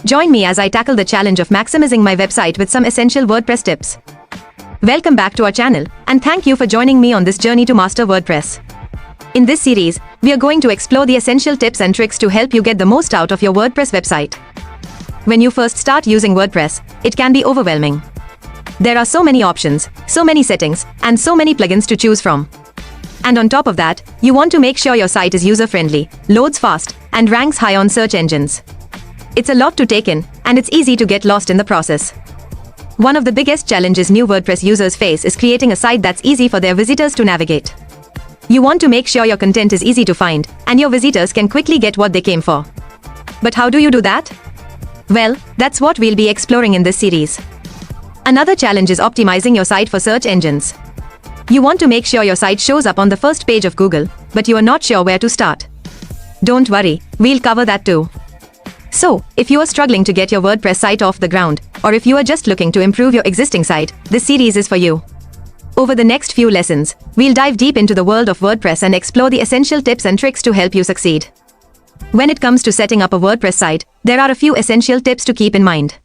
Join me as I tackle the challenge of maximizing my website with some essential WordPress tips. Welcome back to our channel, and thank you for joining me on this journey to master WordPress. In this series, we are going to explore the essential tips and tricks to help you get the most out of your WordPress website. When you first start using WordPress, it can be overwhelming. There are so many options, so many settings, and so many plugins to choose from. And on top of that, you want to make sure your site is user-friendly, loads fast, and ranks high on search engines. It's a lot to take in, and it's easy to get lost in the process. One of the biggest challenges new WordPress users face is creating a site that's easy for their visitors to navigate. You want to make sure your content is easy to find, and your visitors can quickly get what they came for. But how do you do that? Well, that's what we'll be exploring in this series. Another challenge is optimizing your site for search engines. You want to make sure your site shows up on the first page of Google, but you are not sure where to start. Don't worry, we'll cover that too. So, if you are struggling to get your WordPress site off the ground, or if you are just looking to improve your existing site, this series is for you. Over the next few lessons, we'll dive deep into the world of WordPress and explore the essential tips and tricks to help you succeed. When it comes to setting up a WordPress site, there are a few essential tips to keep in mind.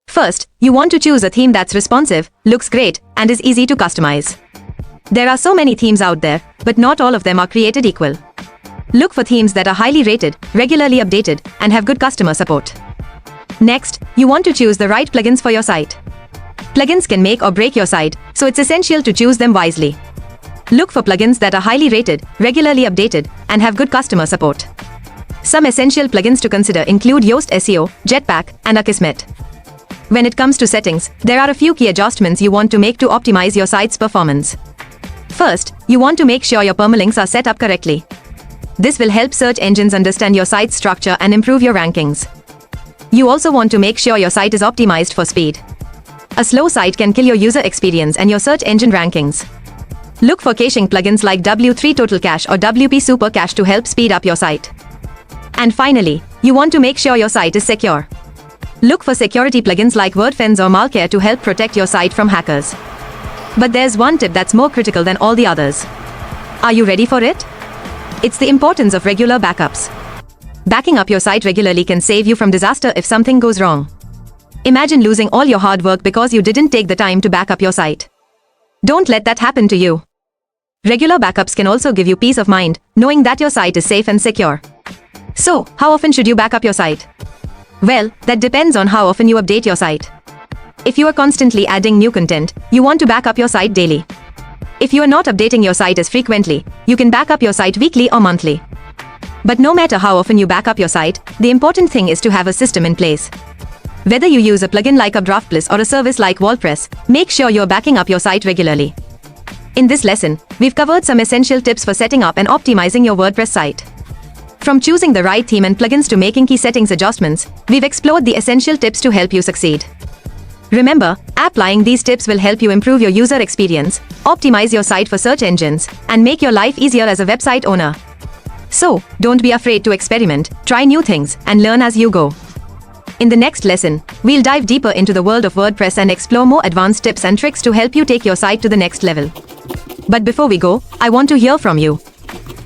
First, you want to choose a theme that's responsive, looks great, and is easy to customize. There are so many themes out there, but not all of them are created equal. Look for themes that are highly rated, regularly updated, and have good customer support. Next, you want to choose the right plugins for your site. Plugins can make or break your site, so it's essential to choose them wisely. Look for plugins that are highly rated, regularly updated, and have good customer support. Some essential plugins to consider include Yoast SEO, Jetpack, and Akismet. When it comes to settings, there are a few key adjustments you want to make to optimize your site's performance. First, you want to make sure your permalinks are set up correctly. This will help search engines understand your site's structure and improve your rankings. You also want to make sure your site is optimized for speed. A slow site can kill your user experience and your search engine rankings. Look for caching plugins like W3 Total Cache or WP Super Cache to help speed up your site. And finally, you want to make sure your site is secure. Look for security plugins like WordFence or Malcare to help protect your site from hackers. But there's one tip that's more critical than all the others. Are you ready for it? It's the importance of regular backups. Backing up your site regularly can save you from disaster if something goes wrong. Imagine losing all your hard work because you didn't take the time to back up your site. Don't let that happen to you. Regular backups can also give you peace of mind, knowing that your site is safe and secure. So, how often should you back up your site? Well, that depends on how often you update your site. If you are constantly adding new content, you want to back up your site daily. If you are not updating your site as frequently, you can back up your site weekly or monthly. But no matter how often you back up your site, the important thing is to have a system in place. Whether you use a plugin like UpDraftPlus or a service like WordPress, make sure you're backing up your site regularly. In this lesson, we've covered some essential tips for setting up and optimizing your WordPress site. From choosing the right theme and plugins to making key settings adjustments, we've explored the essential tips to help you succeed. Remember, applying these tips will help you improve your user experience, optimize your site for search engines, and make your life easier as a website owner. So, don't be afraid to experiment, try new things, and learn as you go. In the next lesson, we'll dive deeper into the world of WordPress and explore more advanced tips and tricks to help you take your site to the next level. But before we go, I want to hear from you.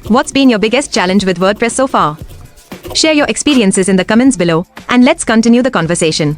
What's been your biggest challenge with WordPress so far? Share your experiences in the comments below, and let's continue the conversation.